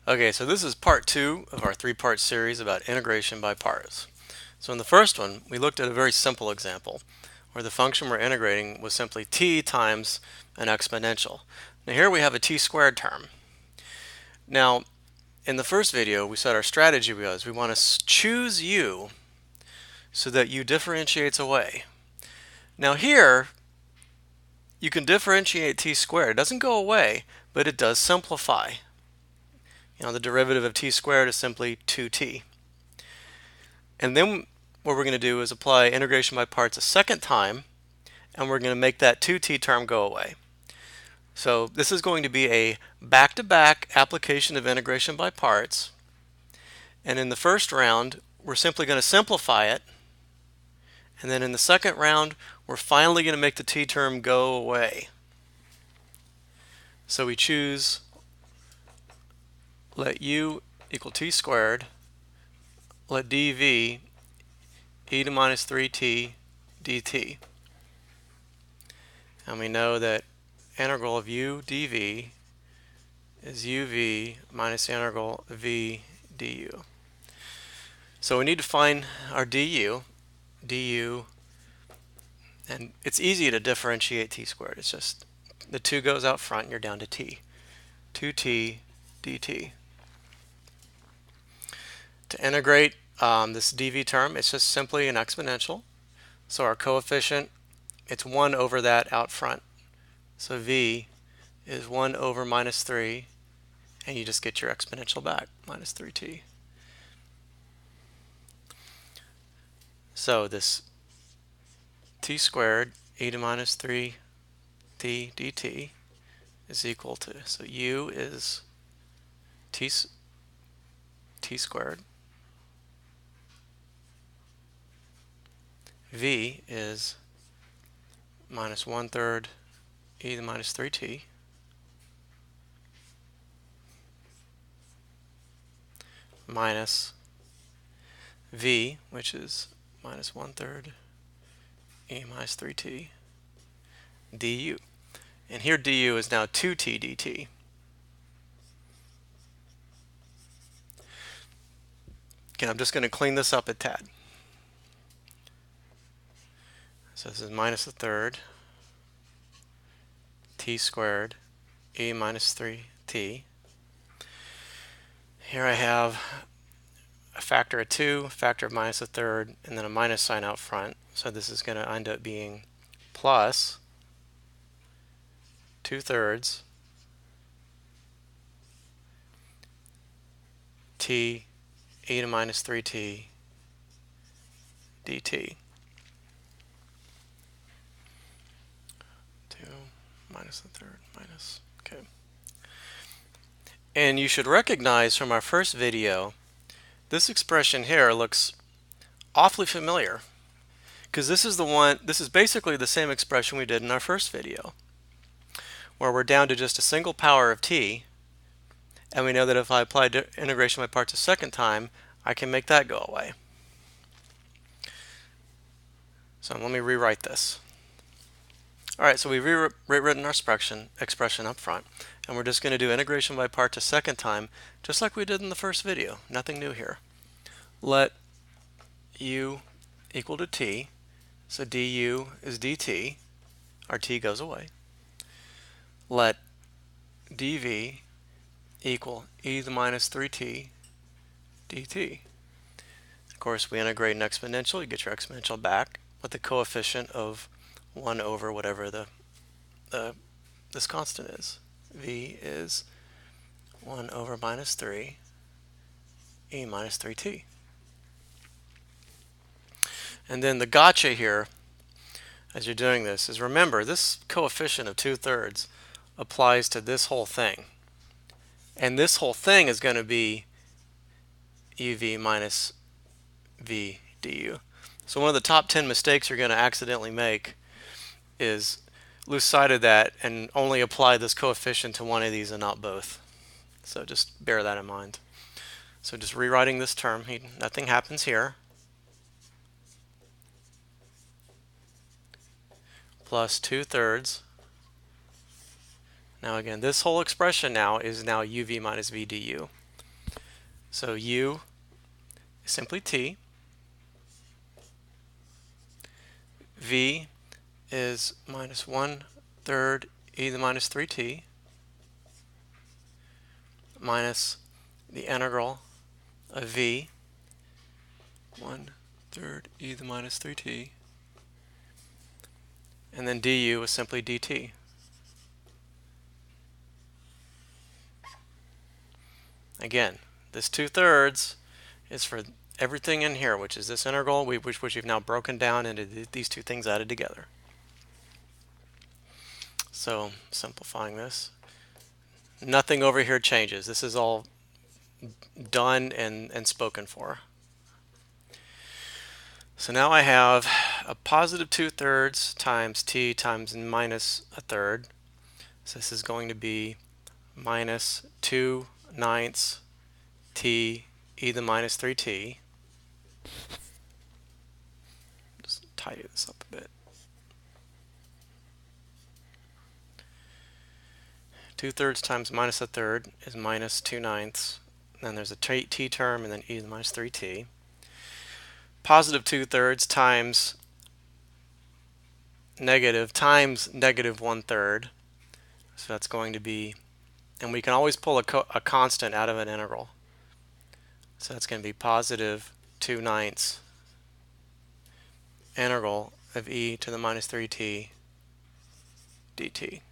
Okay, so this is part 2 of our 3-part series about integration by parts. So in the first one, we looked at a very simple example where the function we're integrating was simply t times an exponential. Now here we have a t squared term. Now, in the first video, we said our strategy was we want to choose u so that u differentiates away. Now here, you can differentiate t squared. It doesn't go away, but it does simplify. The derivative of t squared is simply 2t. And then what we're going to do is apply integration by parts a second time, and we're going to make that 2t term go away. So this is going to be a back-to-back application of integration by parts. And in the first round, we're simply going to simplify it. And then in the second round, we're finally going to make the t term go away. So we choose let u equal t squared, let dv e to minus 3t dt. And we know that integral of u dv is uv minus the integral of v du. So we need to find our du, and it's easy to differentiate t squared. It's just the 2 goes out front and you're down to t. 2t dt. To integrate this dv term, it's just simply an exponential. So our coefficient, it's 1 over that out front. So v is 1 over minus 3, and you just get your exponential back, minus 3t. So this t squared e to minus 3t dt is equal to, so u is t squared, v is minus 1/3 e to the minus 3t, minus v, which is minus 1/3 e minus 3t du. And here du is now 2t dt. Okay, I'm just going to clean this up a tad. So this is minus 1/3 t squared e minus 3t. Here I have a factor of 2, a factor of minus 1/3, and then a minus sign out front. So this is going to end up being plus 2/3 t e to minus 3t dt. 2 minus 1/3 minus, okay. And you should recognize from our first video, this expression here looks awfully familiar, because this is basically the same expression we did in our first video, where we're down to just a single power of t, and we know that if I apply integration by parts a second time, I can make that go away. So let me rewrite this. Alright, so we've rewritten our expression up front, and we're just going to do integration by parts a second time, just like we did in the first video. Nothing new here. Let u equal to t, so du is dt, our t goes away. Let dv equal e to the minus 3t dt. Of course, we integrate an exponential, you get your exponential back with the coefficient of 1 over whatever this constant is. V is 1 over minus 3 e minus 3t. And then the gotcha here, as you're doing this, is remember this coefficient of 2/3 applies to this whole thing. And this whole thing is going to be uv minus v du. So one of the top 10 mistakes you're going to accidentally make is lose sight of that and only apply this coefficient to one of these and not both. So just bear that in mind. So just rewriting this term, nothing happens here. Plus 2/3. Now again, this whole expression now is now uv minus v du. So u is simply t. V is minus 1/3 e to the minus 3t minus the integral of v 1/3 e to the minus 3t, and then du is simply dt. Again, this 2/3 is for everything in here, which is this integral, which we've now broken down into these two things added together. So simplifying this, nothing over here changes. This is all done and spoken for. So now I have a positive 2/3 times t times minus 1/3. So this is going to be minus 2/9 t e to the minus 3t. Just tidy this up a bit. 2/3 times minus 1/3 is minus 2/9. Then there's a t term and then e to the minus 3t. Positive 2/3 times negative 1/3. So that's going to be, and we can always pull a constant out of an integral. So that's going to be positive 2/9 integral of e to the minus 3t dt.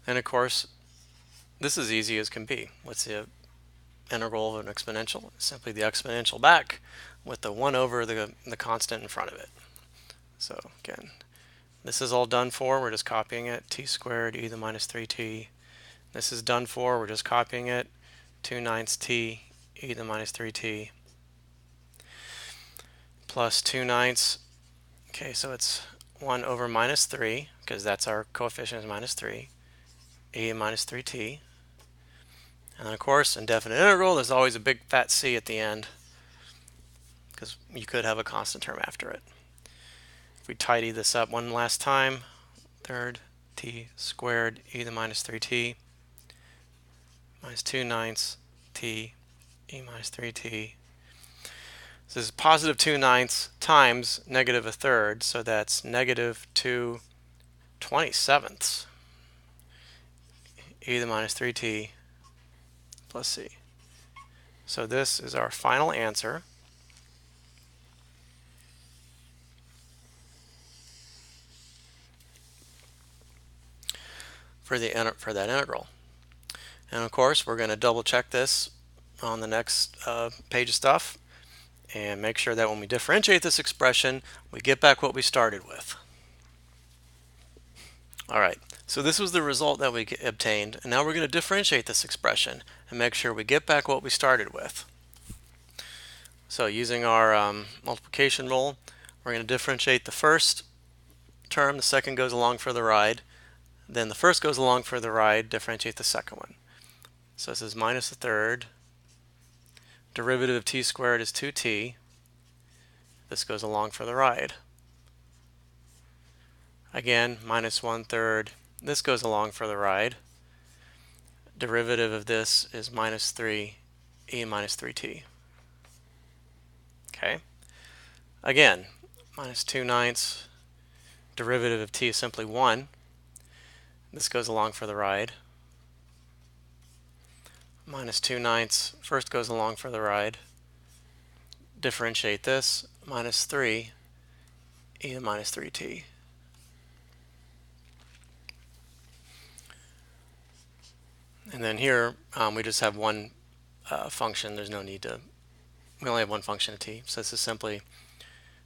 And of course, this is easy as can be. What's the integral of an exponential? It's simply the exponential back with the 1 over the constant in front of it. So again, this is all done for. We're just copying it. T squared e to the minus 3t. This is done for. We're just copying it. 2/9 t e to the minus 3t plus 2/9. Okay, so it's 1 over minus 3, because that's our coefficient is minus 3, e minus 3t. And then of course, in definite integral, there's always a big fat c at the end, because you could have a constant term after it. If we tidy this up one last time, 1/3 t squared e to the minus 3t minus 2/9 t e minus 3t. So this is positive 2/9 times negative 1/3, so that's negative 2/27 e to the minus 3t plus c. So this is our final answer for that integral. And of course, we're going to double check this on the next page of stuff and make sure that when we differentiate this expression, we get back what we started with. All right, so this was the result that we obtained, and now we're going to differentiate this expression and make sure we get back what we started with. So using our multiplication rule, we're going to differentiate the first term, the second goes along for the ride, then the first goes along for the ride, differentiate the second one. So this is minus 1/3. Derivative of t squared is 2t. This goes along for the ride. Again, minus 1/3. This goes along for the ride. Derivative of this is minus 3 e minus 3t. Okay. Again, minus 2/9. Derivative of t is simply 1. This goes along for the ride. Minus 2/9. First goes along for the ride. Differentiate this, minus 3 e to minus 3t. And then here we just have one function. There's no need to, we only have one function of t. So this is simply,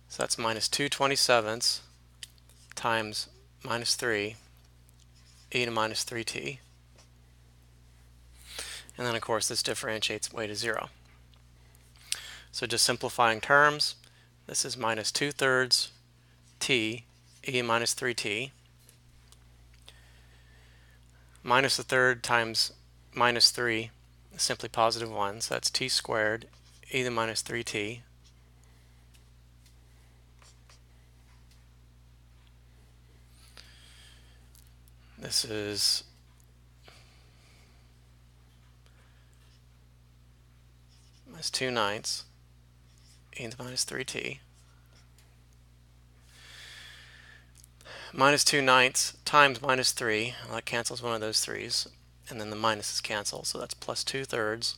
so that's minus 2/27 times minus 3 e to minus 3t. And then of course this differentiates way to 0. So just simplifying terms, this is minus 2/3 t e minus 3t. Minus 1/3 times minus 3 is simply positive 1, so that's t squared e to the minus 3t. This is minus 2/9 e to the minus 3t. Minus 2/9 times minus 3, well, that cancels one of those 3's, and then the minuses cancel, so that's plus 2/3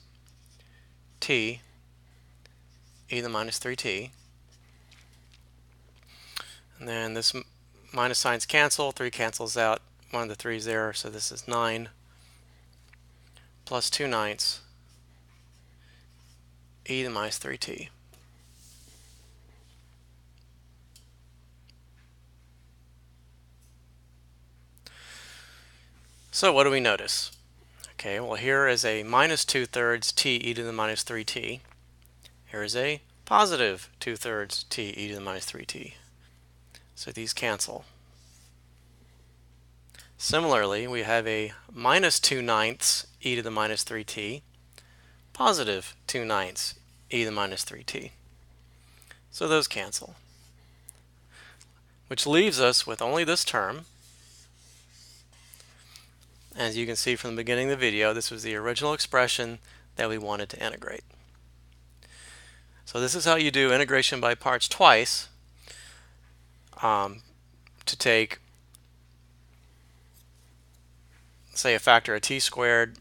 t e to the minus 3t. And then this minus signs cancel, 3 cancels out, one of the 3's there, so this is 9 plus 2/9 e to the minus 3t. So what do we notice? Okay, well here is a minus 2/3 t e to the minus 3t. Here is a positive 2/3 t e to the minus 3t. So these cancel. Similarly, we have a minus 2/9 e to the minus 3t, positive 2/9 e to the minus 3t. So those cancel. Which leaves us with only this term. As you can see from the beginning of the video, this was the original expression that we wanted to integrate. So this is how you do integration by parts twice, to take, say, a factor of t squared,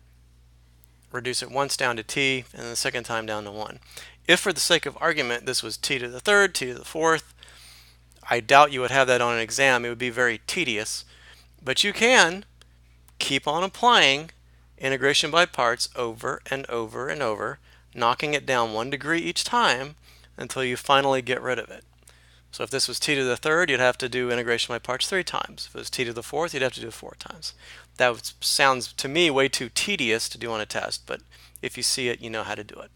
reduce it once down to t, and the second time down to 1. If for the sake of argument this was t to the third, t to the fourth, I doubt you would have that on an exam. It would be very tedious. But you can keep on applying integration by parts over and over and over, knocking it down 1 degree each time until you finally get rid of it. So if this was t to the third, you'd have to do integration by parts 3 times. If it was t to the fourth, you'd have to do it 4 times. That sounds to me way too tedious to do on a test, but if you see it, you know how to do it.